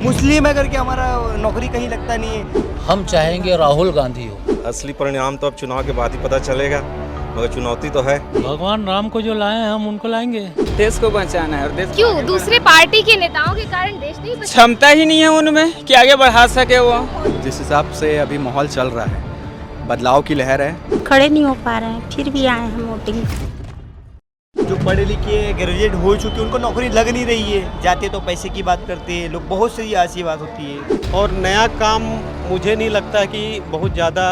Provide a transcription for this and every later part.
मुस्लिम है करके हमारा नौकरी कहीं लगता नहीं है। हम चाहेंगे राहुल गांधी हो। असली परिणाम तो अब चुनाव के बाद ही पता चलेगा, मगर चुनौती तो है। भगवान राम को जो लाए हैं हम उनको लाएंगे। देश को बचाना है और देश क्यों दूसरे पार्टी के नेताओं के कारण देश नहीं बचा? क्षमता ही नहीं है उनमें कि आगे बढ़ा सके वो। जिस हिसाब से अभी माहौल चल रहा है, बदलाव की लहर है। खड़े नहीं हो पा रहे हैं, फिर भी आए हैं वोटिंग। जो पढ़े लिखे ग्रेजुएट हो चुके उनको नौकरी लग नहीं रही है, जाते तो पैसे की बात करते हैं लोग, बहुत सी ऐसी बात होती है। और नया काम मुझे नहीं लगता कि बहुत ज़्यादा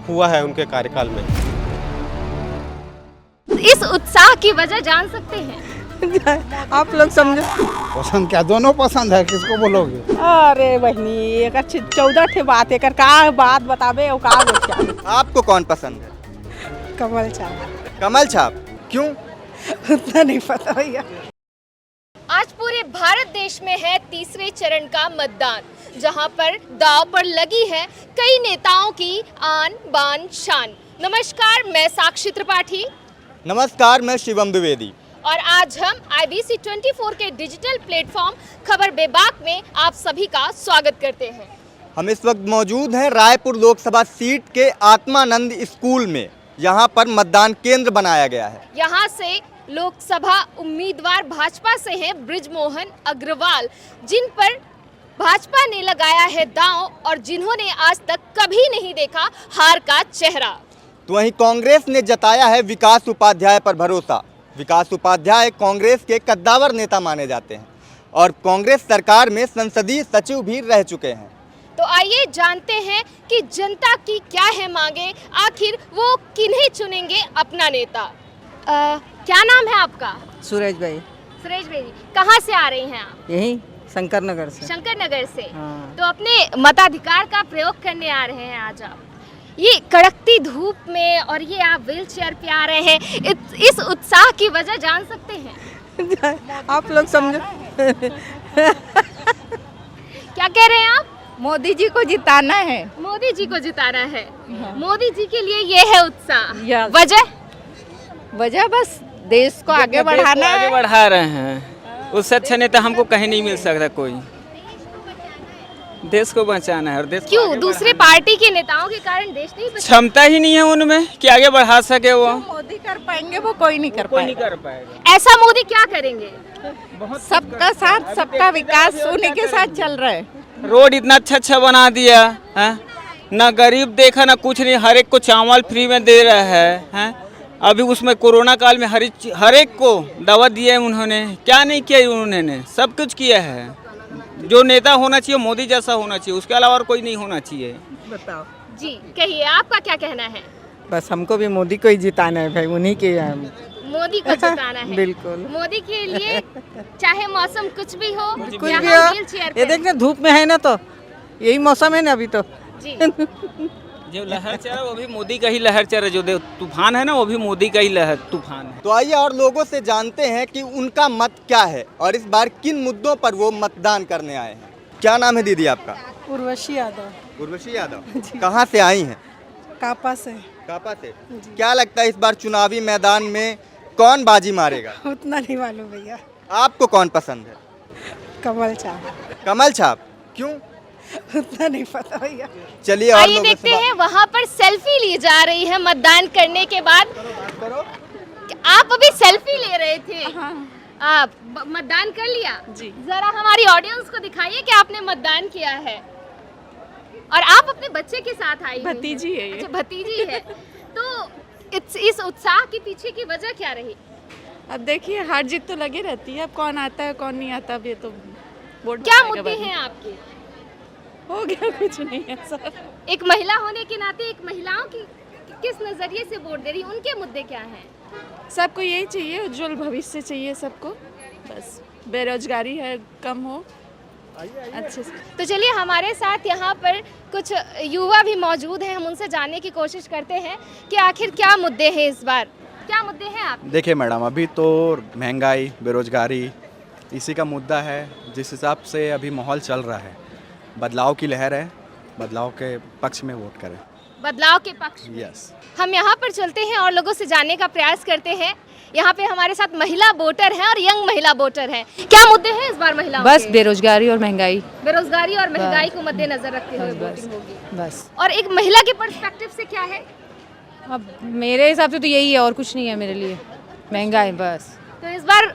हुआ है उनके कार्यकाल में। इस उत्साह की वजह जान सकते हैं? आप लोग समझो। पसंद क्या, दोनों पसंद है, किसको बोलोगे? अरे बहनी एक 14 ठे बात एक का बात बताबे और का आपको कौन पसंद है? कमल छाप। कमल छाप क्यों? उतना नहीं पता भैया। आज पूरे भारत देश में है तीसरे चरण का मतदान, जहां पर दांव पर लगी है कई नेताओं की आन बान शान। नमस्कार, मैं साक्षी त्रिपाठी। नमस्कार, मैं शिवम द्विवेदी। और आज हम IBC 24 के डिजिटल प्लेटफॉर्म खबर बेबाक में आप सभी का स्वागत करते हैं। हम इस वक्त मौजूद हैं रायपुर लोकसभा सीट के आत्मानंद स्कूल में। यहाँ पर मतदान केंद्र बनाया गया है। यहाँ से लोकसभा उम्मीदवार भाजपा से हैं बृजमोहन अग्रवाल, जिन पर भाजपा ने लगाया है दांव और जिन्होंने आज तक कभी नहीं देखा हार का चेहरा। तो वहीं कांग्रेस ने जताया है विकास उपाध्याय पर भरोसा। विकास उपाध्याय कांग्रेस के कद्दावर नेता माने जाते हैं और कांग्रेस सरकार में संसदीय सचिव भी रह चुके हैं। तो आइए जानते हैं कि जनता की क्या है मांगे, आखिर वो किन्हें चुनेंगे अपना नेता। क्या नाम है आपका? सूरज भाई। सुरेश भाई, कहाँ से आ रही हैं आप? यही शंकर नगर से। शंकर नगर से। हाँ। तो अपने मताधिकार का प्रयोग करने आ रहे हैं आज आप, ये कड़कती धूप में, और ये आप व्हील चेयर पे आ रहे हैं। इस उत्साह की वजह जान सकते हैं? आप लोग समझो। क्या कह रहे हैं आप? मोदी जी को जिताना है। मोदी जी को जिताना है। मोदी जी के लिए ये है उत्साह। वजह बस देश को आगे बढ़ाना है। आगे बढ़ा रहे हैं, उससे अच्छा नेता हमको कहीं नहीं मिल सकता कोई। देश को बचाना है और देश क्यों दूसरे पार्टी के नेताओं के कारण देश नहीं बचा? क्षमता ही नहीं है उनमें कि आगे बढ़ा सके वो। मोदी कर पाएंगे वो कोई नहीं कर पाएगा। ऐसा मोदी क्या करेंगे? सबका साथ सबका विकास उन्हीं के साथ चल रहा है। रोड इतना अच्छा बना दिया है, ना गरीब देखा ना कुछ नहीं, हर एक को चावल फ्री में दे रहा है। अभी उसमें कोरोना काल में हर एक को दवा दिया है उन्होंने। क्या नहीं किया उन्होंने, सब कुछ किया है। जो नेता होना चाहिए मोदी जैसा होना चाहिए, उसके अलावा और कोई नहीं होना चाहिए। बताओ जी, कहिए आपका क्या कहना है? बस हमको भी मोदी को ही जिताना है भाई, उन्हीं के मोदी को जिताना है। बिल्कुल। मोदी के लिए चाहे मौसम कुछ भी हो, कुछ या भी हम हो, व्हील चेयर ये पे। देखना धूप में है ना, तो यही मौसम है ना अभी तो। जी। जो लहर चल रहा है वो भी मोदी का ही लहर चल रहा है, जो तूफान है ना वो भी मोदी का ही लहर तूफान है। तो आइए और लोगों से जानते हैं कि उनका मत क्या है और इस बार किन मुद्दों पर वो मतदान करने आए हैं। क्या नाम है दीदी आपका? उर्वशी यादव। उर्वशी यादव। कहाँ से आई हैं? कापा से। कापा से। क्या लगता है इस बार चुनावी मैदान में कौन बाजी मारेगा? उतना नहीं मालूम भैया। आपको कौन पसंद है? कमल छाप। कमल छाप क्यों? उतना नहीं पता भैया। चलिए और आइए लोगों देखते से हैं, वहाँ पर सेल्फी ली जा रही है मतदान करने के बाद। आप अभी सेल्फी ले रहे थे। आप मतदान कर लिया? जी। जरा हमारी ऑडियंस को दिखाइए कि आपने मतदान किया है। और आप अपने बच्चे के साथ आई हुई भतीजी है ये। अच्छा, भतीजी है। तो इस उत्साह के पीछे की वजह क्या रही? अब देखिए हार जीत तो लगी रहती है, अब कौन आता है कौन नहीं आता, अब ये तो वोट क्या मुद्दे हैं आपके? हो गया कुछ नहीं है सर। एक महिला होने के नाते एक महिलाओं की किस नजरिए से वोट दे रही, उनके मुद्दे क्या हैं? सबको यही चाहिए, उज्जवल भविष्य चाहिए सबको, बस बेरोजगारी है कम हो अच्छे से। तो चलिए हमारे साथ यहाँ पर कुछ युवा भी मौजूद हैं, हम उनसे जानने की कोशिश करते हैं कि आखिर क्या मुद्दे हैं इस बार। क्या मुद्दे हैं आप? देखिए मैडम, अभी तो महंगाई, बेरोजगारी इसी का मुद्दा है। जिस हिसाब से अभी माहौल चल रहा है, बदलाव की लहर है, बदलाव के पक्ष में वोट करें। बदलाव के पक्ष में। यस। हम यहाँ पर चलते हैं और लोगों से जानने का प्रयास करते हैं। यहाँ पे हमारे साथ महिला वोटर हैं और यंग महिला वोटर हैं। क्या मुद्दे हैं इस बार महिलाओं बस के? बेरोजगारी और महंगाई। बेरोजगारी और महंगाई को मद्देनजर रखते हुए वोटिंग होगी। बस और एक महिला के पर्सपेक्टिव से क्या है? अब मेरे हिसाब से तो यही है और कुछ नहीं है मेरे लिए, महंगाई बस। तो इस बार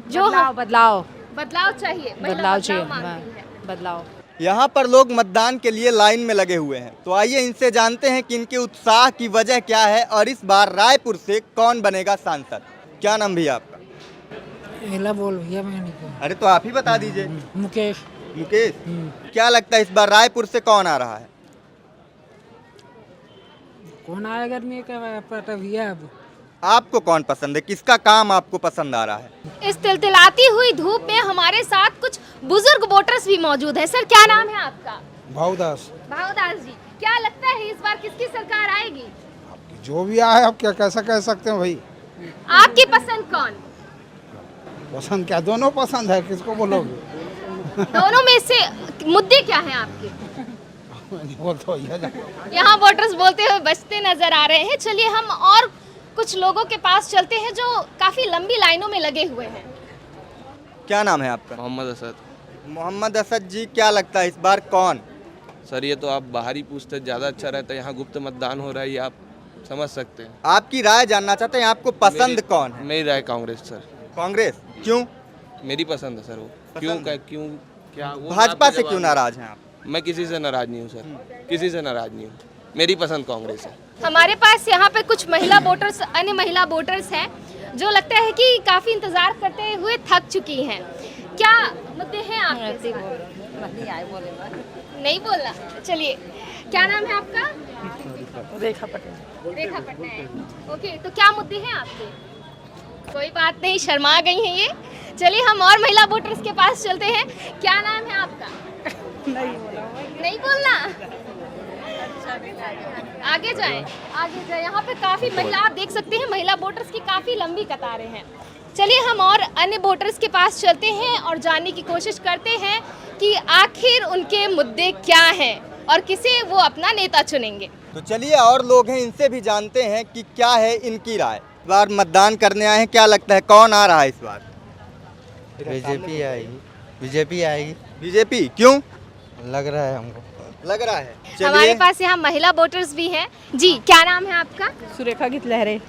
जो बदलाव बदलाव चाहिए, महिला बदलाव चाहिए, मांगती है। बदलाव। यहाँ पर लोग मतदान के लिए लाइन में लगे हुए हैं, तो आइए इनसे जानते हैं कि इनके उत्साह की वजह क्या है और इस बार रायपुर से कौन बनेगा सांसद। क्या नाम भैया आपका? बोल भैया मैंने अरे तो आप ही बता दीजिए। मुकेश। मुकेश, क्या लगता है इस बार रायपुर से कौन आ रहा है? कौन आएगा मैं क्या पता भैया। अब आपको कौन पसंद है, किसका काम आपको पसंद आ रहा है? इस तिलतिलाती हुई धूप में हमारे साथ कुछ बुजुर्ग वोटर्स भी मौजूद हैं। सर क्या नाम है आपका? भावदास। भावदास जी, क्या लगता है इस बार किसकी सरकार आएगी? जो भी आए आप क्या कैसा कह सकते हैं भाई। आपकी पसंद कौन? पसंद क्या, दोनों पसंद है, किसको बोलोगे। दोनों में से मुद्दे क्या हैं आपके? यहाँ वोटर्स बोलते हुए बचते नजर आ रहे हैं। चलिए हम और कुछ लोगों के पास चलते हैं जो काफी लंबी लाइनों में लगे हुए हैं। क्या नाम है आपका? मोहम्मद असद। मोहम्मद असद जी, क्या लगता है इस बार कौन? सर ये तो आप बाहर ही पूछते ज़्यादा अच्छा रहता है, यहाँ गुप्त मतदान हो रहा है, ये आप समझ सकते हैं। आपकी राय जानना चाहते हैं, आपको पसंद कौन है? मेरी राय कांग्रेस सर। कांग्रेस क्यों? मेरी पसंद है सर वो। क्यों क्या वो भाजपा से क्यों नाराज हैं आप? मैं किसी से नाराज नहीं हूँ सर, किसी से नाराज नहीं हूँ, मेरी पसंद कांग्रेस है। हमारे पास यहाँ पे कुछ महिला वोटर्स, अन्य महिला वोटर्स हैं जो लगता है कि काफी इंतजार करते हुए थक चुकी हैं। क्या मुद्दे हैं आपके? नहीं बोलना। चलिए, क्या नाम है आपका? रेखा पटेल। रेखा पटनायक। ओके, तो क्या मुद्दे हैं आपके? कोई बात नहीं, शर्मा गई हैं ये। चलिए हम और महिला वोटर्स के पास चलते हैं। क्या नाम है आपका? नहीं बोलना। आगे जाए, आगे जाए। यहाँ पे काफी महिला, आप देख सकते हैं महिला वोटर्स की काफी लंबी कतारें हैं। चलिए हम और अन्य वोटर्स के पास चलते हैं और जानने की कोशिश करते हैं कि आखिर उनके मुद्दे क्या हैं और किसे वो अपना नेता चुनेंगे। तो चलिए और लोग हैं, इनसे भी जानते हैं कि क्या है इनकी राय। इस बार मतदान करने आए हैं, क्या लगता है कौन आ रहा है इस बार? बीजेपी आएगी। बीजेपी आएगी। बीजेपी क्यों लग रहा है हमको? लग रहा है। हमारे पास यहाँ महिला वोटर्स भी हैं। जी, क्या नाम है आपका? सुरेखा गीत लहरे।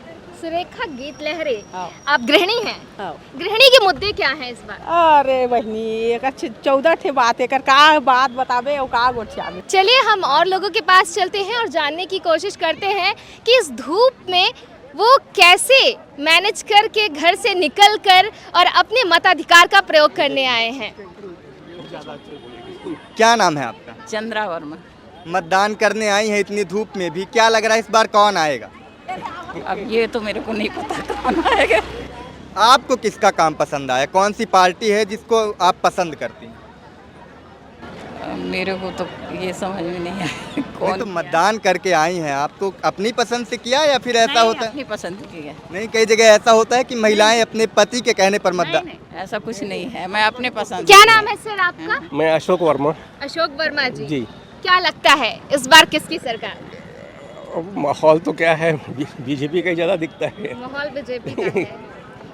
सुरेखा गीत लहरे। हाँ। आप गृहिणी हैं? हाँ। गृहिणी के मुद्दे क्या हैं इस बार? अरे बहनी, एक 14 ठे बात एकर का बात बताबे और का गोठियाबे। चलिए हम और लोगों के पास चलते हैं और जानने की कोशिश करते हैं कि इस धूप में वो कैसे मैनेज करके घर से निकल कर और अपने मताधिकार का प्रयोग करने आए हैं। क्या नाम है आपका? चंद्रा वर्मा। मतदान करने आई है इतनी धूप में भी, क्या लग रहा है इस बार कौन आएगा? अब ये तो मेरे को नहीं पता कौन आएगा। आपको किसका काम पसंद आया, कौन सी पार्टी है जिसको आप पसंद करती हैं? मेरे को तो ये समझ में नहीं आया नहीं, कौन। तो मतदान करके आई हैं आप, तो अपनी पसंद से किया या फिर ऐसा होता है? अपनी पसंद की है। नहीं, कई जगह ऐसा होता है कि महिलाएं अपने पति के कहने पर मतदान। ऐसा कुछ नहीं है, मैं अपने पसंद। क्या नाम है सर आपका? मैं अशोक वर्मा। अशोक वर्मा जी। जी। क्या लगता है इस बार किसकी सरकार? माहौल तो क्या है, बीजेपी का ही ज़्यादा दिखता है। माहौल बीजेपी का है।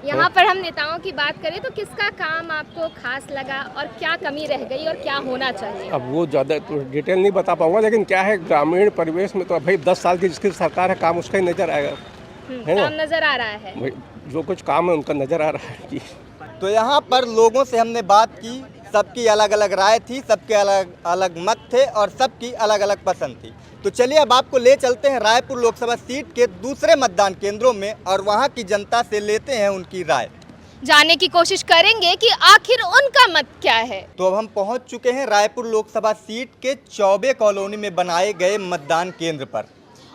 यहाँ पर हम नेताओं की बात करें तो किसका काम आपको खास लगा और क्या कमी रह गई और क्या होना चाहिए? अब वो ज़्यादा तो डिटेल नहीं बता पाऊंगा, लेकिन क्या है ग्रामीण परिवेश में तो भाई 10 साल की जिसकी सरकार है काम उसका ही नज़र आएगा, है ना? काम नजर आ रहा है। भाई जो कुछ काम है उनका नज़र आ रहा है जी। तो यहाँ पर लोगों से हमने बात की, सबकी अलग अलग राय थी, सबके अलग अलग मत थे और सबकी अलग अलग पसंद थी। तो चलिए अब आपको ले चलते हैं रायपुर लोकसभा सीट के दूसरे मतदान केंद्रों में और वहाँ की जनता से लेते हैं उनकी राय, जानने की कोशिश करेंगे कि आखिर उनका मत क्या है। तो अब हम पहुँच चुके हैं रायपुर लोकसभा सीट के चौबे कॉलोनी में बनाए गए मतदान केंद्र पर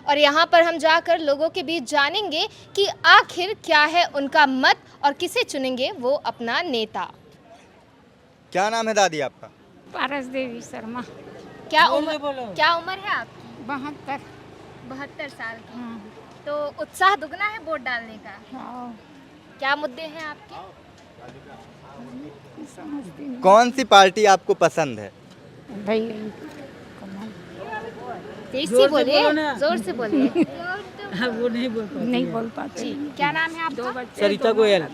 और यहाँ पर हम जाकर लोगों के बीच जानेंगे कि आखिर क्या है उनका मत और किसे चुनेंगे वो अपना नेता। क्या नाम है दादी आपका? पारस देवी शर्मा। क्या उम्र है आपकी? 72 साल की। तो उत्साह दुगना है वोट डालने का। क्या मुद्दे हैं आपके? कौन सी पार्टी आपको पसंद है? तेज से बोलिए, जोर से बोलिए। वो नहीं बोल पाती नहीं बोल पाते। जी, क्या नाम है आपका? सरिता गोयल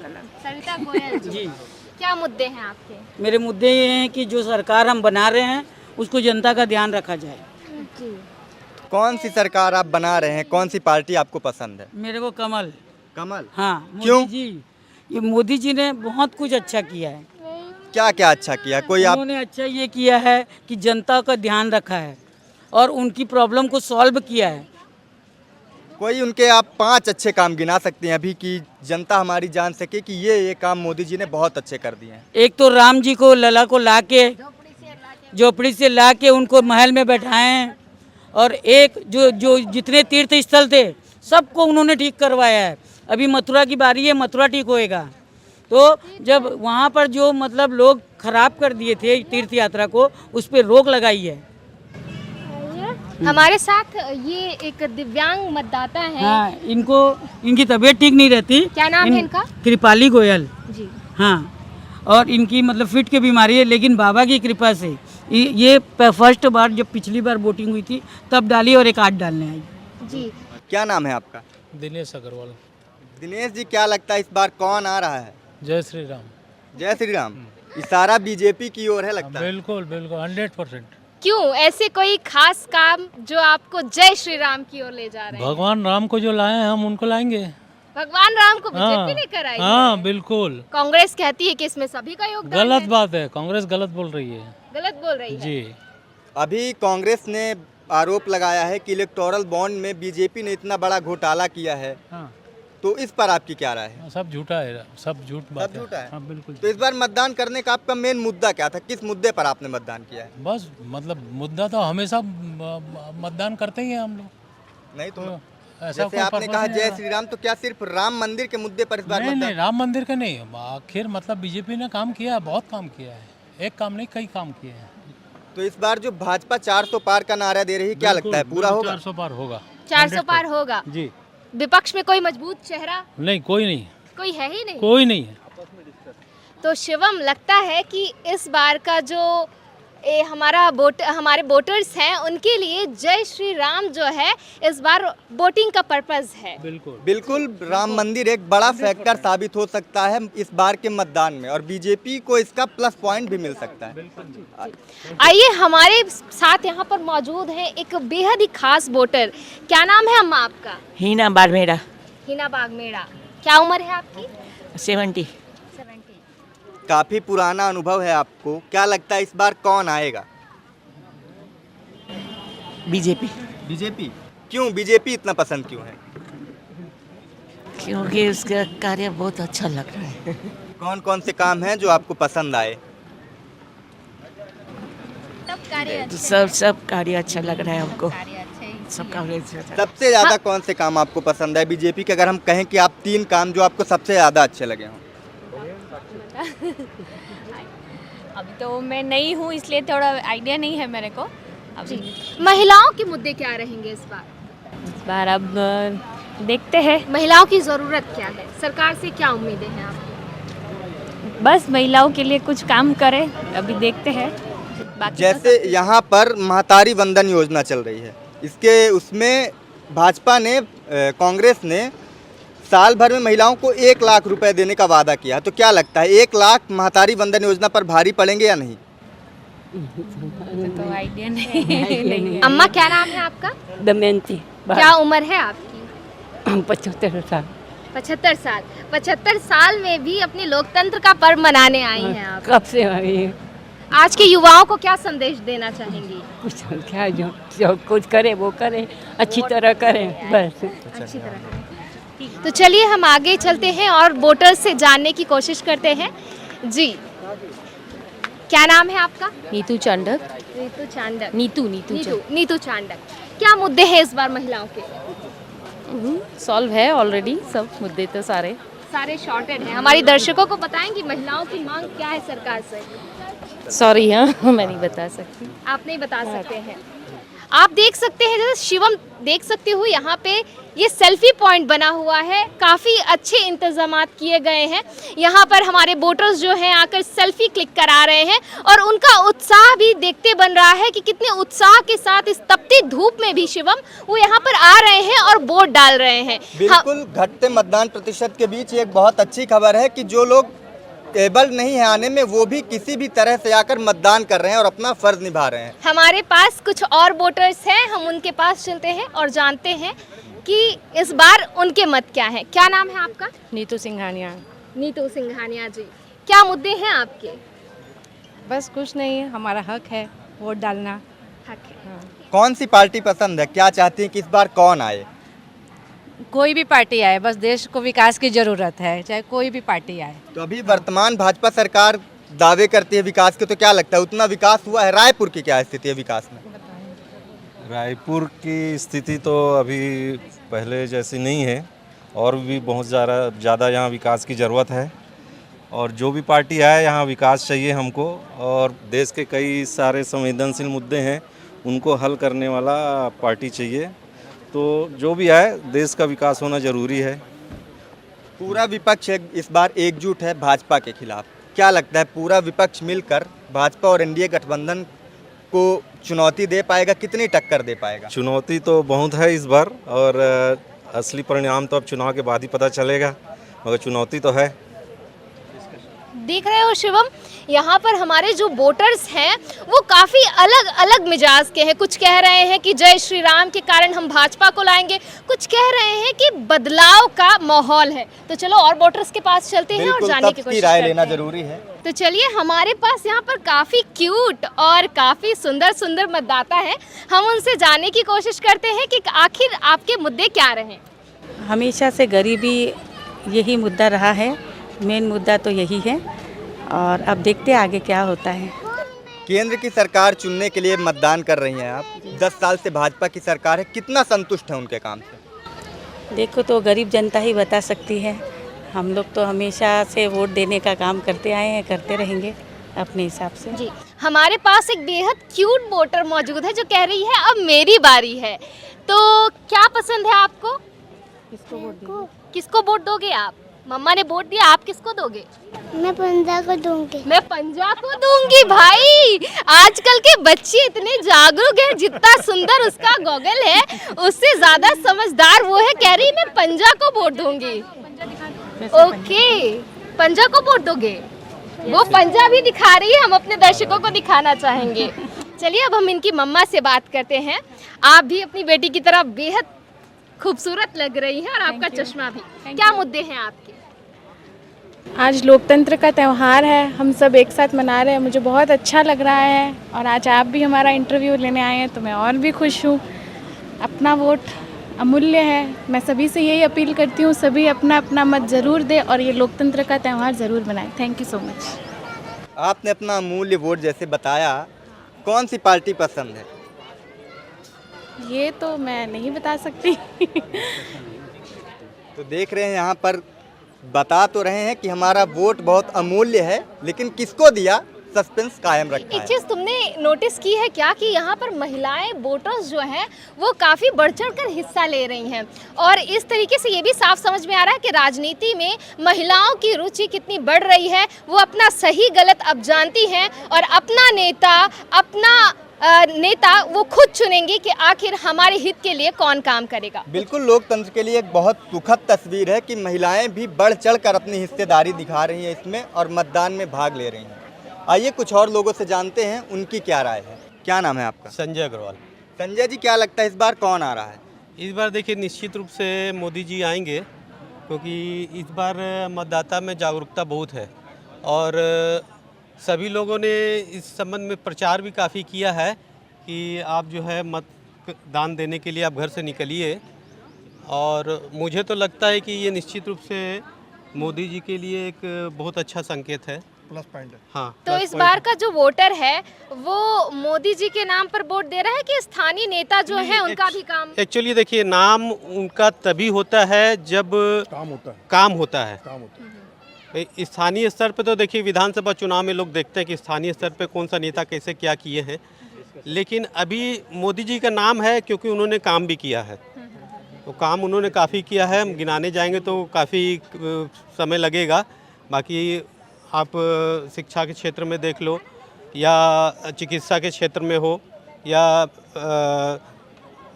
सरिता गोयल जी। क्या मुद्दे हैं आपके? मेरे मुद्दे ये हैं कि जो सरकार हम बना रहे हैं उसको जनता का ध्यान रखा जाए। जी। कौन सी सरकार आप बना रहे हैं, कौन सी पार्टी आपको पसंद है? मेरे को कमल। कमल? हाँ, क्यों? मोदी जी, ये मोदी जी ने बहुत कुछ अच्छा किया है। क्या क्या अच्छा किया? कोई आप उन्होंने अच्छा ये किया है कि जनता का ध्यान रखा है और उनकी प्रॉब्लम को सॉल्व किया है। कोई उनके आप 5 अच्छे काम गिना सकते हैं अभी कि जनता हमारी जान सके कि ये काम मोदी जी ने बहुत अच्छे कर दिए हैं? एक तो राम जी को लला को लाके झोपड़ी से लाके उनको महल में बैठाए हैं, और एक जो जितने तीर्थ स्थल थे सबको उन्होंने ठीक करवाया है। अभी मथुरा की बारी है, मथुरा ठीक होएगा। तो जब वहाँ पर जो मतलब लोग खराब कर दिए थे तीर्थ यात्रा को, उस पर रोक लगाई है। हमारे साथ ये एक दिव्यांग मतदाता है। हाँ, इनकी तबीयत ठीक नहीं रहती। क्या नाम है इनका? कृपाली गोयल जी। हाँ, और इनकी मतलब फिट की बीमारी है, लेकिन बाबा की कृपा से ये फर्स्ट बार जब पिछली बार वोटिंग हुई थी तब डाली और एक 8 डालने आई। जी। क्या नाम है आपका? दिनेश अग्रवाल। दिनेश जी, क्या लगता है इस बार कौन आ रहा है? जय श्री राम। जय श्री राम। इशारा बीजेपी की ओर है लगता है। बिल्कुल बिल्कुल 100%। क्यों? ऐसे कोई खास काम जो आपको जय श्री राम की ओर ले जा रहे हैं? भगवान राम को जो लाए हैं हम उनको लाएंगे। भगवान राम को बीजेपी लेकर आई है। हाँ बिल्कुल। कांग्रेस कहती है कि इसमें सभी का योगदान गलत है। बात है, कांग्रेस गलत बोल रही है। गलत बोल रही है जी। अभी कांग्रेस ने आरोप लगाया है कि इलेक्टोरल बॉन्ड में बीजेपी ने इतना बड़ा घोटाला किया है। हाँ। तो इस पर आपकी क्या राय है? सब झूठा है, सब झूठ बात है। झूठा है? हाँ बिल्कुल। तो इस बार मतदान करने का आपका मेन मुद्दा क्या था? किस मुद्दे पर आपने मतदान किया है? बस मतलब मुद्दा तो हमेशा मतदान करते ही हैं हम लोग। नहीं तो ऐसा जैसे कोई आपने पर्पस कहा नहीं जय है। श्री राम, तो क्या सिर्फ राम मंदिर के मुद्दे पर इस बार नहीं मतदान? नहीं, राम मंदिर का नहीं, आखिर मतलब बीजेपी ने काम किया है, बहुत काम किया है। एक काम नहीं, कई काम किए हैं। तो इस बार जो भाजपा 400 पार का नारा दे रही है, क्या लगता है पूरा होगा? 400 पार होगा। 400 पार होगा जी। विपक्ष में कोई मजबूत चेहरा? नहीं, कोई नहीं, कोई है ही नहीं। कोई नहीं है। तो शिवम, लगता है कि इस बार का जो हमारे वोटर्स हैं उनके लिए जय श्री राम जो है इस बार वोटिंग का पर्पस है। बिल्कुल बिल्कुल, राम मंदिर एक बड़ा फैक्टर साबित हो सकता है इस बार के मतदान में, और बीजेपी को इसका प्लस पॉइंट भी मिल सकता है। आइए, हमारे साथ यहाँ पर मौजूद है एक बेहद ही खास वोटर। क्या नाम है अम्मा आपका? हीना बागमेड़ा। हिना बागमेड़ा। क्या उम्र है आपकी? 70। काफी पुराना अनुभव है आपको, क्या लगता है इस बार कौन आएगा? बीजेपी। बीजेपी? क्यों बीजेपी इतना पसंद क्यों है? क्योंकि उसका कार्य बहुत अच्छा लग रहा है। कौन कौन से काम हैं जो आपको पसंद आए? सब कार्य अच्छा लग रहा है हमको। सब कार्य अच्छा। सबसे ज्यादा कौन से काम आपको पसंद है बीजेपी के? अगर हम कहें कि आप 3 काम जो आपको सबसे ज्यादा अच्छे लगे हों। अभी तो मैं नई हूँ इसलिए थोड़ा आइडिया नहीं है मेरे को। अभी महिलाओं के मुद्दे क्या रहेंगे इस बार? इस बार अब देखते हैं। महिलाओं की जरूरत क्या है? सरकार से क्या उम्मीदें हैं आपकी? बस महिलाओं के लिए कुछ काम करे, अभी देखते हैं। बाकी जैसे यहाँ पर महतारी वंदन योजना चल रही है, उसमें भाजपा ने कांग्रेस ने साल भर में महिलाओं को 1 लाख रुपए देने का वादा किया। तो क्या लगता है 1 लाख महतारी वंदन योजना पर भारी पड़ेंगे या नहीं? तो आइडिया नहीं। अम्मा, क्या नाम है आपका? दमयंती। क्या उम्र है आपकी? 75 साल। 75 साल। 75 साल में भी अपने लोकतंत्र का पर्व मनाने आई हैं आप। कब से आई? आज के युवाओं को क्या संदेश देना चाहेंगी? कुछ क्या जो कुछ करे वो करे, अच्छी तरह करें बस। अच्छी तरह करें। तो चलिए हम आगे चलते हैं और वोटर्स से जानने की कोशिश करते हैं। जी, क्या नाम है आपका? नीतू चांडक। नीतू चांडक। नीतू चांडक। क्या मुद्दे हैं इस बार महिलाओं के? सॉल्व है ऑलरेडी सब मुद्दे तो सारे शॉर्टेड हैं। हमारी दर्शकों को बताएंगी महिलाओं की मांग क्या है सरकार से? सॉरी, हाँ मैं नहीं बता सकती। आप नहीं बता सकते हैं। आप देख सकते हैं, जैसे शिवम देख सकते हो यहाँ पे ये सेल्फी पॉइंट बना हुआ है, काफ़ी अच्छे इंतजामात किए गए हैं। यहाँ पर हमारे वोटर्स जो हैं आकर सेल्फी क्लिक करा रहे हैं और उनका उत्साह भी देखते बन रहा है कि कितने उत्साह के साथ इस तपती धूप में भी शिवम वो यहाँ पर आ रहे हैं और वोट डाल रहे हैं। बिल्कुल घटते मतदान प्रतिशत के बीच एक बहुत अच्छी खबर है कि जो लोग एबल नहीं है आने में, वो भी किसी भी तरह से आकर मतदान कर रहे हैं और अपना फर्ज निभा रहे हैं। हमारे पास कुछ और वोटर्स हैं, हम उनके पास चलते हैं और जानते हैं कि इस बार उनके मत क्या है। क्या नाम है आपका? नीतू सिंघानिया। नीतू सिंघानिया जी, क्या मुद्दे हैं आपके? बस कुछ नहीं, हमारा हक है वोट डालना। हक है। कौन सी पार्टी पसंद है? क्या चाहती हैं कि इस बार कौन आए? कोई भी पार्टी आए, बस देश को विकास की ज़रूरत है, चाहे कोई भी पार्टी आए। तो अभी वर्तमान भाजपा सरकार दावे करती है विकास के, तो क्या लगता है उतना विकास हुआ है? रायपुर की क्या स्थिति है विकास में? रायपुर की स्थिति तो अभी पहले जैसी नहीं है और भी बहुत ज़्यादा यहाँ विकास की ज़रूरत है। और जो भी पार्टी आए यहाँ विकास चाहिए हमको, और देश के कई सारे संवेदनशील मुद्दे हैं उनको हल करने वाला पार्टी चाहिए। तो जो भी आए देश का विकास होना ज़रूरी है। पूरा विपक्ष इस बार एकजुट है भाजपा के खिलाफ। क्या लगता है पूरा विपक्ष मिलकर भाजपा और एनडीए गठबंधन को चुनौती दे पाएगा? कितनी टक्कर दे पाएगा? चुनौती तो बहुत है इस बार, और असली परिणाम तो अब चुनाव के बाद ही पता चलेगा, मगर चुनौती तो है। देख रहे हो शिवम, यहाँ पर हमारे जो वोटर्स हैं वो काफ़ी अलग अलग मिजाज के हैं। कुछ कह रहे हैं कि जय श्री राम के कारण हम भाजपा को लाएंगे, कुछ कह रहे हैं कि बदलाव का माहौल है। तो चलो और वोटर्स के पास चलते हैं और जानने की कोशिश राय करते लेना हैं। जरूरी है। तो चलिए, हमारे पास यहाँ पर काफ़ी क्यूट और काफ़ी सुंदर सुंदर मतदाता हैं, हम उनसे जानने की कोशिश करते हैं कि आखिर आपके मुद्दे क्या रहे। हमेशा से गरीबी यही मुद्दा रहा है, मेन मुद्दा तो यही है, और अब देखते हैं आगे क्या होता है। केंद्र की सरकार चुनने के लिए मतदान कर रही हैं आप। 10 साल से भाजपा की सरकार है, कितना संतुष्ट है उनके काम से? देखो तो गरीब जनता ही बता सकती है। हम लोग तो हमेशा से वोट देने का काम करते आए हैं, करते रहेंगे अपने हिसाब से। जी, हमारे पास एक बेहद क्यूट वोटर मौजूद है जो कह रही है अब मेरी बारी है। तो क्या पसंद है आपको? किसको वोट दोगे आप? मम्मा ने वोट दिया, आप किसको दोगे? मैं पंजा को दूंगी। मैं पंजा को दूंगी। भाई, आजकल के बच्चे इतने जागरूक हैं, जितना सुंदर उसका गॉगल है उससे ज्यादा समझदार वो है। कह रही मैं पंजा को वोट दूंगी। ओके, पंजा को वोट दोगे? वो पंजा भी दिखा रही है, हम अपने दर्शकों को दिखाना चाहेंगे। चलिए अब हम इनकी मम्मा से बात करते हैं। आप भी अपनी बेटी की तरह बेहद खूबसूरत लग रही है और आपका चश्मा भी। क्या मुद्दे हैं आपके? आज लोकतंत्र का त्यौहार है, हम सब एक साथ मना रहे हैं, मुझे बहुत अच्छा लग रहा है। और आज आप भी हमारा इंटरव्यू लेने आए हैं तो मैं और भी खुश हूँ। अपना वोट अमूल्य है, मैं सभी से यही अपील करती हूँ, सभी अपना अपना मत ज़रूर दें और ये लोकतंत्र का त्यौहार ज़रूर बनाएं। Thank you so much. आपने अपना अमूल्य वोट जैसे बताया, कौन सी पार्टी पसंद है? ये तो मैं नहीं बता सकती। तो देख रहे हैं यहाँ पर बता तो रहे हैं कि हमारा वोट बहुत अमूल्य है, लेकिन किसको दिया सस्पेंस कायम रखा है। एक चीज़ तुमने नोटिस की है क्या कि यहाँ पर महिलाएं वोटर्स जो हैं वो काफ़ी बढ़ चढ़ कर हिस्सा ले रही हैं, और इस तरीके से ये भी साफ समझ में आ रहा है कि राजनीति में महिलाओं की रुचि कितनी बढ़ रही है। वो अपना सही गलत अब जानती हैं और अपना नेता वो खुद चुनेंगे कि आखिर हमारे हित के लिए कौन काम करेगा। बिल्कुल, लोकतंत्र के लिए एक बहुत सुखद तस्वीर है कि महिलाएं भी बढ़ चढ़कर अपनी हिस्सेदारी दिखा रही हैं इसमें और मतदान में भाग ले रही हैं। आइए कुछ और लोगों से जानते हैं उनकी क्या राय है। क्या नाम है आपका? संजय अग्रवाल। संजय जी, क्या लगता है इस बार कौन आ रहा है? इस बार देखिए निश्चित रूप से मोदी जी आएंगे, क्योंकि इस बार मतदाता में जागरूकता बहुत है और सभी लोगों ने इस संबंध में प्रचार भी काफ़ी किया है कि आप जो है मत दान देने के लिए आप घर से निकलिए। और मुझे तो लगता है कि ये निश्चित रूप से मोदी जी के लिए एक बहुत अच्छा संकेत है, प्लस पॉइंट है। हाँ, तो इस बार का जो वोटर है वो मोदी जी के नाम पर वोट दे रहा है कि स्थानीय नेता जो है उनका भी काम? एक्चुअली देखिए, नाम उनका तभी होता है जब काम होता है। स्थानीय स्तर पे तो देखिए विधानसभा चुनाव में लोग देखते हैं कि स्थानीय स्तर पे कौन सा नेता कैसे क्या किए हैं, लेकिन अभी मोदी जी का नाम है क्योंकि उन्होंने काम भी किया है। तो काम उन्होंने काफ़ी किया है, हम गिनाने जाएंगे तो काफ़ी समय लगेगा। बाकी आप शिक्षा के क्षेत्र में देख लो या चिकित्सा के क्षेत्र में हो या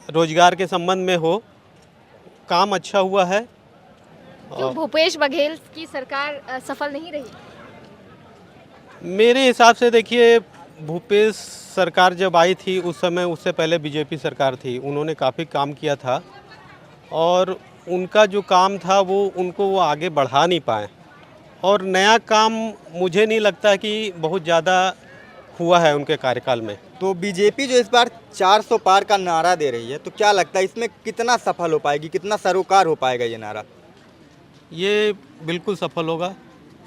रोजगार के संबंध में हो, काम अच्छा हुआ है। क्यों भूपेश बघेल की सरकार सफल नहीं रही? मेरे हिसाब से देखिए, भूपेश सरकार जब आई थी उस समय, उससे पहले बीजेपी सरकार थी, उन्होंने काफ़ी काम किया था और उनका जो काम था वो आगे बढ़ा नहीं पाए। और नया काम मुझे नहीं लगता कि बहुत ज़्यादा हुआ है उनके कार्यकाल में। तो बीजेपी जो इस बार 400 पार का नारा दे रही है, तो क्या लगता है इसमें कितना सफल हो पाएगी, कितना सरोकार हो पाएगा ये नारा? ये बिल्कुल सफल होगा,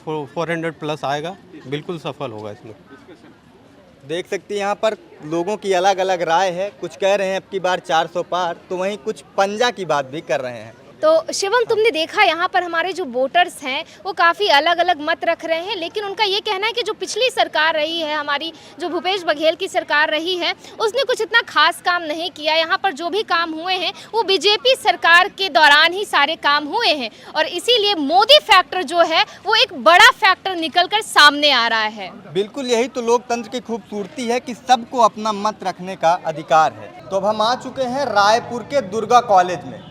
400 प्लस आएगा, बिल्कुल सफल होगा इसमें। देख सकती हैं यहाँ पर लोगों की अलग अलग राय है। कुछ कह रहे हैं अब की बार 400 पार, तो वहीं कुछ पंजा की बात भी कर रहे हैं। तो शिवम, तुमने देखा यहाँ पर हमारे जो वोटर्स हैं वो काफ़ी अलग अलग मत रख रहे हैं, लेकिन उनका ये कहना है कि जो पिछली सरकार रही है, हमारी जो भूपेश बघेल की सरकार रही है, उसने कुछ इतना खास काम नहीं किया। यहाँ पर जो भी काम हुए हैं वो बीजेपी सरकार के दौरान ही सारे काम हुए हैं और इसीलिए मोदी फैक्टर जो है वो एक बड़ा फैक्टर निकल कर सामने आ रहा है। बिल्कुल, यही तो लोकतंत्र की खूबसूरती है कि सबको अपना मत रखने का अधिकार है। तो अब हम आ चुके हैं रायपुर के दुर्गा कॉलेज में।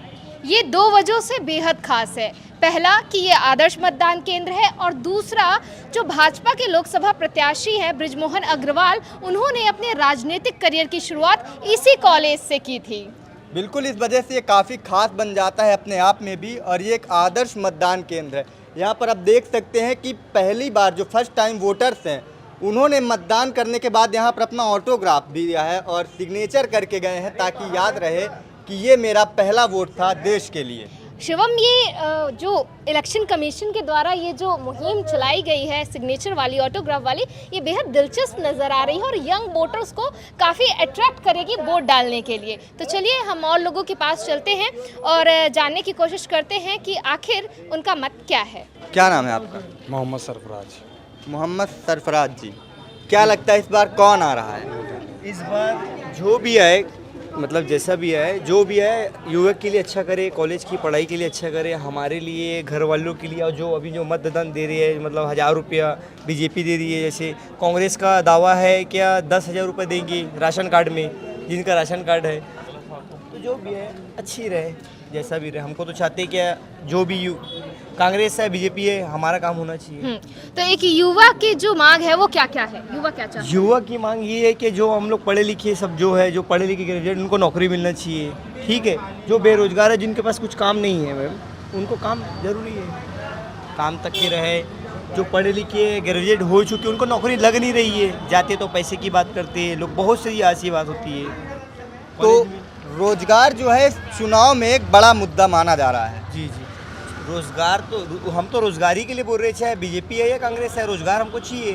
ये 2 वजहों से बेहद खास है। पहला कि ये आदर्श मतदान केंद्र है और दूसरा जो भाजपा के लोकसभा प्रत्याशी हैं बृजमोहन अग्रवाल, उन्होंने अपने राजनीतिक करियर की शुरुआत इसी कॉलेज से की थी। बिल्कुल, इस वजह से ये काफ़ी खास बन जाता है अपने आप में भी और ये एक आदर्श मतदान केंद्र है। यहाँ पर आप देख सकते हैं कि पहली बार जो फर्स्ट टाइम वोटर्स हैं उन्होंने मतदान करने के बाद यहाँ पर अपना ऑटोग्राफ भी दिया है और सिग्नेचर करके गए हैं ताकि याद रहे कि ये मेरा पहला वोट था देश के लिए। शिवम, ये जो इलेक्शन कमीशन के द्वारा ये जो मुहिम चलाई गई है सिग्नेचर वाली, ऑटोग्राफ वाली, ये बेहद दिलचस्प नज़र आ रही है और यंग वोटर्स को काफ़ी अट्रैक्ट करेगी वोट डालने के लिए। तो चलिए हम और लोगों के पास चलते हैं और जानने की कोशिश करते हैं कि आखिर उनका मत क्या है। क्या नाम है आपका? मोहम्मद सरफराज। मोहम्मद सरफराज जी, क्या लगता है इस बार कौन आ रहा है? इस बार जो भी आए, मतलब जैसा भी है, जो भी है, युवक के लिए अच्छा करे, कॉलेज की पढ़ाई के लिए अच्छा करे, हमारे लिए, घर वालों के लिए। और जो अभी जो मतदान दे रही है, मतलब 1000 रुपया बीजेपी दे रही है। जैसे कांग्रेस का दावा है क्या 10,000 रुपये देंगे राशन कार्ड में, जिनका राशन कार्ड है। तो जो भी है अच्छी रहे, जैसा भी रहे। हमको तो चाहते हैं क्या, जो भी कांग्रेस है, बीजेपी है, हमारा काम होना चाहिए। तो एक युवा की जो मांग है वो क्या क्या है? युवा क्या चाहते हैं? युवा की मांग ये है कि जो हम लोग पढ़े लिखे सब जो है, जो पढ़े लिखे ग्रेजुएट, उनको नौकरी मिलना चाहिए। ठीक है, जो बेरोजगार है, जिनके पास कुछ काम नहीं है मैम, उनको काम जरूरी है, काम तक के रहे। जो पढ़े लिखे ग्रेजुएट हो चुके उनको नौकरी लग नहीं रही है, जाते तो पैसे की बात करते हैं लोग, बहुत सी ऐसी बात होती है। तो रोजगार जो है चुनाव में एक बड़ा मुद्दा माना जा रहा है। जी, रोजगार तो हम तो रोजगारी के लिए बोल रहे, चाहे बीजेपी है या कांग्रेस है, रोजगार हमको चाहिए।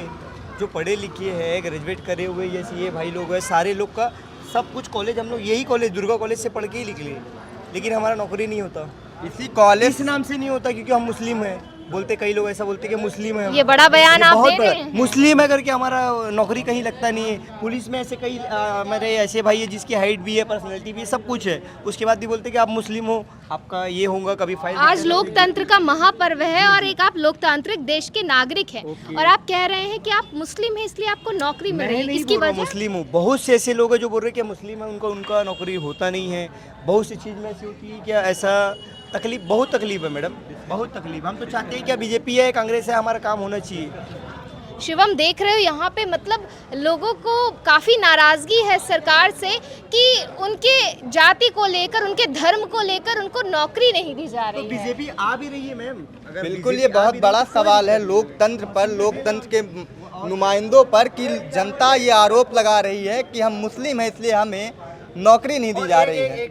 जो पढ़े लिखे हैं, ग्रेजुएट करे हुए जैसे ये भाई लोग हैं, सारे लोग का सब कुछ कॉलेज, हम लोग यही कॉलेज दुर्गा कॉलेज से पढ़ के ही निकले, लेकिन हमारा नौकरी नहीं होता। इसी कॉलेज इस नाम से नहीं होता क्योंकि हम मुस्लिम हैं। बोलते कई लोग ऐसा बोलते कि मुस्लिम है। ये बड़ा बयान आप दे रहे हैं। मुस्लिम है करके हमारा नौकरी कहीं लगता नहीं है। पुलिस में ऐसे कई मेरे ऐसे भाई है जिसकी हाइट भी है, पर्सनैलिटी भी है, सब कुछ है, उसके बाद भी बोलते कि आप मुस्लिम हो, आपका ये होगा, कभी फाइल। आज लोकतंत्र का महापर्व है और एक आप लोकतांत्रिक देश के नागरिक हैं और आप कह रहे हैं कि आप मुस्लिम हैं इसलिए आपको नौकरी मिल रही है, इसकी वजह? मुस्लिम हूँ, बहुत से ऐसे लोग हैं जो बोल रहे हैं कि मुस्लिम है, उनका नौकरी होता नहीं है। बहुत सी चीज़ में ऐसी होती है क्या, ऐसा तकलीफ, बहुत तकलीफ है मैडम, बहुत तकलीफ। हम तो चाहते हैं क्या बीजेपी है, कांग्रेस है, हमारा काम होना चाहिए। शिवम, देख रहे हो यहाँ पे मतलब लोगों को काफ़ी नाराज़गी है सरकार से कि उनके जाति को लेकर, उनके धर्म को लेकर उनको नौकरी नहीं दी जा रही है। बीजेपी आ भी रही है मैम। बिल्कुल, ये बहुत बड़ा सवाल है लोकतंत्र पर, लोकतंत्र के नुमाइंदों पर कि जनता ये आरोप लगा रही है कि हम मुस्लिम हैं इसलिए हमें नौकरी नहीं दी जा रही है।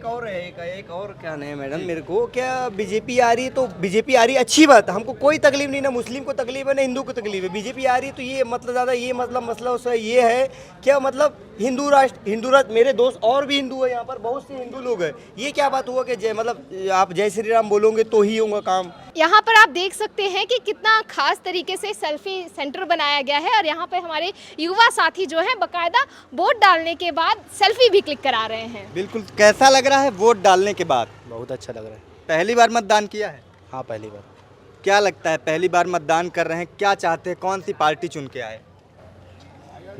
एक और क्या नहीं है मैडम, मेरे को क्या बीजेपी आ रही है तो बीजेपी आ रही है, अच्छी बात है, हमको कोई तकलीफ नहीं, ना मुस्लिम को तकलीफ है ना हिंदू को तकलीफ है। बीजेपी आ रही है तो ये मतलब ज़्यादा ये मतलब मसला उसका ये है क्या, मतलब हिंदू राष्ट्र, मेरे दोस्त और भी हिंदू है यहाँ पर, बहुत से हिंदू लोग हैं। ये क्या बात हुआ कि जय मतलब आप जय श्री राम बोलोगे तो ही होगा काम। यहाँ पर आप देख सकते हैं कि कितना खास तरीके से सेल्फी सेंटर बनाया गया है और यहाँ पे हमारे युवा साथी जो हैं बाकायदा वोट डालने के बाद सेल्फी भी क्लिक करा रहे हैं। बिल्कुल, कैसा लग रहा है वोट डालने के बाद? बहुत अच्छा लग रहा है। पहली बार मतदान किया है? हाँ, पहली बार। क्या लगता है, पहली बार मतदान कर रहे हैं, क्या चाहते हैं, कौन सी पार्टी चुन के आए?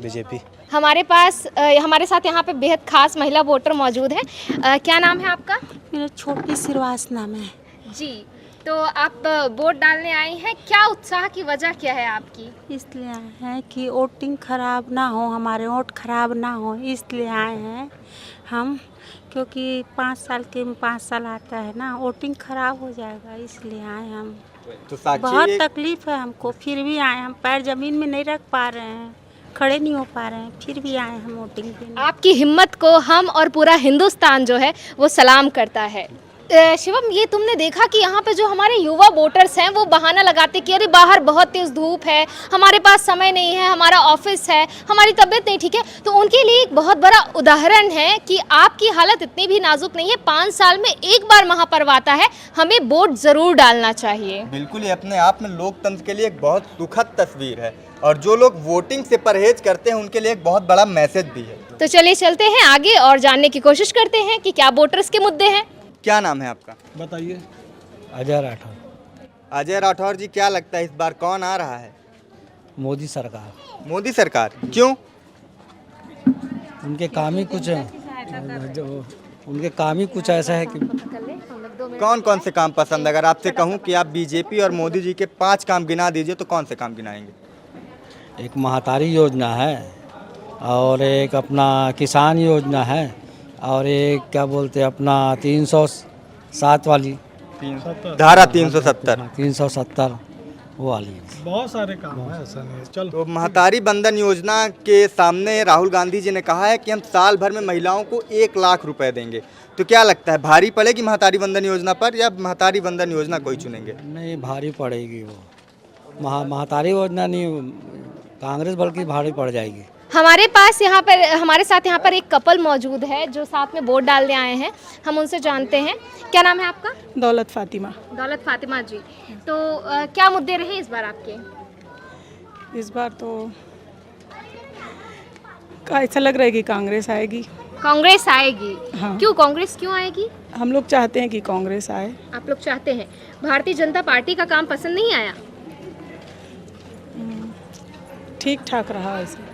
बीजेपी। हमारे पास हमारे साथ यहाँ पे बेहद खास महिला वोटर मौजूद है। क्या नाम है आपका? मेरा छोटी सिरवास नाम है जी। तो आप वोट डालने आई हैं, क्या उत्साह की वजह क्या है आपकी? इसलिए आए हैं कि वोटिंग खराब ना हो, हमारे वोट खराब ना हो, इसलिए आए हैं हम। क्योंकि 5 साल के 5 साल आता है ना, वोटिंग खराब हो जाएगा, इसलिए आए हम। तो साक्षी बहुत तकलीफ है हमको, फिर भी आए हम। पैर जमीन में नहीं रख पा रहे हैं, खड़े नहीं हो पा रहे हैं, फिर भी आए हम वोटिंग देने। आपकी हिम्मत को हम और पूरा हिंदुस्तान जो है वो सलाम करता है। शिवम, ये तुमने देखा कि यहाँ पे जो हमारे युवा वोटर्स हैं वो बहाना लगाते कि अरे बाहर बहुत तेज़ धूप है, हमारे पास समय नहीं है, हमारा ऑफिस है, हमारी तबीयत नहीं ठीक है। तो उनके लिए एक बहुत बड़ा उदाहरण है कि आपकी हालत इतनी भी नाजुक नहीं है। 5 साल में एक बार महापर्व आता है, हमें वोट ज़रूर डालना चाहिए। बिल्कुल, ये अपने आप में लोकतंत्र के लिए एक बहुत सुखद तस्वीर है और जो लोग वोटिंग से परहेज करते हैं उनके लिए एक बहुत बड़ा मैसेज भी है। तो चलिए चलते हैं आगे और जानने की कोशिश करते हैं कि क्या वोटर्स के मुद्दे हैं। क्या नाम है आपका? बताइए। अजय राठौर। अजय राठौर जी, क्या लगता है इस बार कौन आ रहा है? मोदी सरकार। मोदी सरकार, क्यों? उनके काम ही कुछ उनके काम ही कुछ ऐसा है कि कौन कौन से काम पसंद? अगर आपसे कहूं कि आप बीजेपी और मोदी जी के 5 काम गिना दीजिए तो कौन से काम गिनाएंगे? एक महातारी योजना है और एक अपना किसान योजना है और एक क्या बोलते हैं अपना 307 वाली धारा 370 वो वाली। बहुत सारे काम है ऐसा नहीं। चलो, तो महतारी बंधन योजना के सामने राहुल गांधी जी ने कहा है कि हम साल भर में महिलाओं को 1 लाख रुपए देंगे। तो क्या लगता है, भारी पड़ेगी महतारी बंधन योजना पर या महतारी बंधन योजना कोई चुनेंगे? नहीं, भारी पड़ेगी वो। महतारी योजना नहीं, कांग्रेस बल्कि भारी पड़ जाएगी। हमारे पास यहाँ पर हमारे साथ यहाँ पर एक कपल मौजूद है जो साथ में वोट डालने आए हैं। हम उनसे जानते हैं। क्या नाम है आपका? दौलत फातिमा। दौलत फातिमा जी, तो क्या मुद्दे रहे इस बार आपके? इस बार तो ऐसा लग रहा है कि कांग्रेस आएगी। कांग्रेस आएगी? हाँ। क्यों कांग्रेस क्यों आएगी? हम लोग चाहते हैं कि कांग्रेस आए। आप लोग चाहते हैं? भारतीय जनता पार्टी का काम पसंद नहीं आया? ठीक ठाक रहा ऐसे।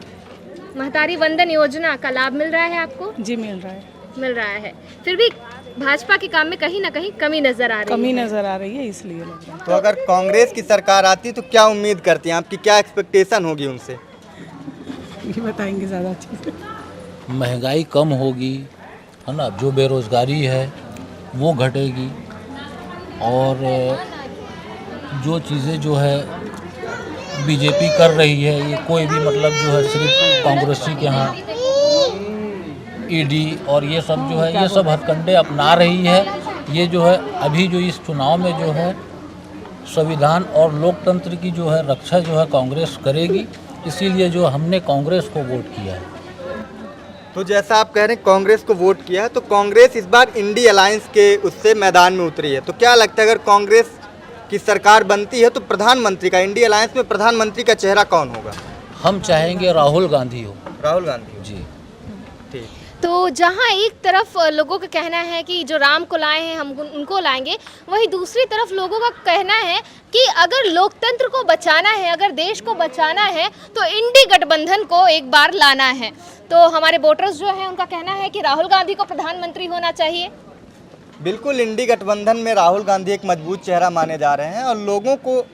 महतारी वंदन योजना का लाभ मिल रहा है आपको? जी, मिल रहा है। मिल रहा है, फिर भी भाजपा के काम में कहीं ना कहीं कमी नजर आ रही है। कमी नजर आ रही है, इसलिए लग रहा है। तो अगर कांग्रेस की सरकार आती तो क्या उम्मीद करती हैं, आपकी क्या एक्सपेक्टेशन होगी उनसे? ये बताएंगे ज़्यादा अच्छे से। महंगाई कम होगी, है ना, जो बेरोजगारी है वो घटेगी और जो चीज़ें जो है बीजेपी कर रही है, ये कोई भी मतलब जो है सिर्फ कांग्रेसी के यहाँ ईडी और ये सब जो है ये सब हथकंडे अपना रही है। ये जो है अभी जो इस चुनाव में जो है संविधान और लोकतंत्र की जो है रक्षा जो है कांग्रेस करेगी, इसीलिए जो हमने कांग्रेस को वोट किया है। तो जैसा आप कह रहे हैं कांग्रेस को वोट किया है, तो कांग्रेस इस बार इंडी अलायंस के उससे मैदान में उतरी है। तो क्या लगता है अगर कांग्रेस की सरकार बनती है तो प्रधानमंत्री का, इंडी अलायंस में प्रधानमंत्री का चेहरा कौन होगा? हम चाहेंगे राहुल गांधी हो। राहुल गांधी जी, ठीक। तो जहां एक तरफ लोगों का कहना है कि जो राम को लाए हैं हम उनको लाएंगे, वहीं दूसरी तरफ लोगों का कहना है कि अगर लोकतंत्र को बचाना है, अगर देश को बचाना है तो इंडी गठबंधन को एक बार लाना है। तो हमारे वोटर्स जो हैं उनका कहना है कि राहुल गांधी को प्रधानमंत्री होना चाहिए। बिल्कुल, इंडी गठबंधन में राहुल गांधी एक मजबूत चेहरा माने जा रहे हैं और लोगों को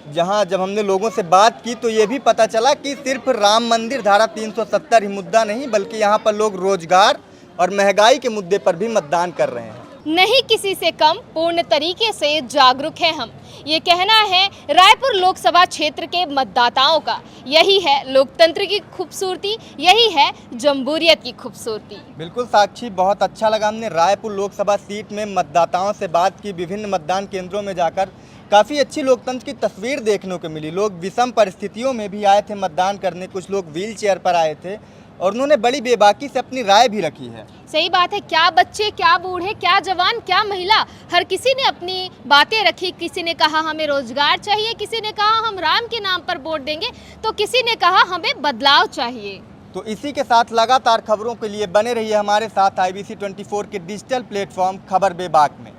जब हमने लोगों से बात की तो ये भी पता चला कि सिर्फ राम मंदिर धारा 370 ही मुद्दा नहीं, बल्कि यहाँ पर लोग रोजगार और महंगाई के मुद्दे पर भी मतदान कर रहे हैं। नहीं किसी से कम, पूर्ण तरीके से जागरूक हैं हम, ये कहना है रायपुर लोकसभा क्षेत्र के मतदाताओं का। यही है लोकतंत्र की खूबसूरती, यही है जमहूरियत की खूबसूरती। बिल्कुल साक्षी, बहुत अच्छा लगा। हमने रायपुर लोकसभा सीट में मतदाताओं से बात की, विभिन्न मतदान केंद्रों में जाकर काफ़ी अच्छी लोकतंत्र की तस्वीर देखने को मिली। लोग विषम परिस्थितियों में भी आए थे मतदान करने, कुछ लोग व्हील चेयर पर आए थे और उन्होंने बड़ी बेबाकी से अपनी राय भी रखी है। सही बात है, क्या बच्चे, क्या बूढ़े, क्या जवान, क्या महिला, हर किसी ने अपनी बातें रखी। किसी ने कहा हमें रोजगार चाहिए, किसी ने कहा हम राम के नाम पर वोट देंगे, तो किसी ने कहा हमें बदलाव चाहिए। तो इसी के साथ लगातार खबरों के लिए बने रहिए हमारे साथ IBC 24 के डिजिटल प्लेटफॉर्म खबर बेबाक में।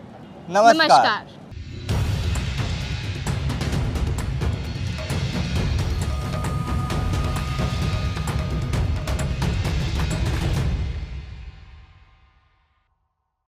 नमस्कार।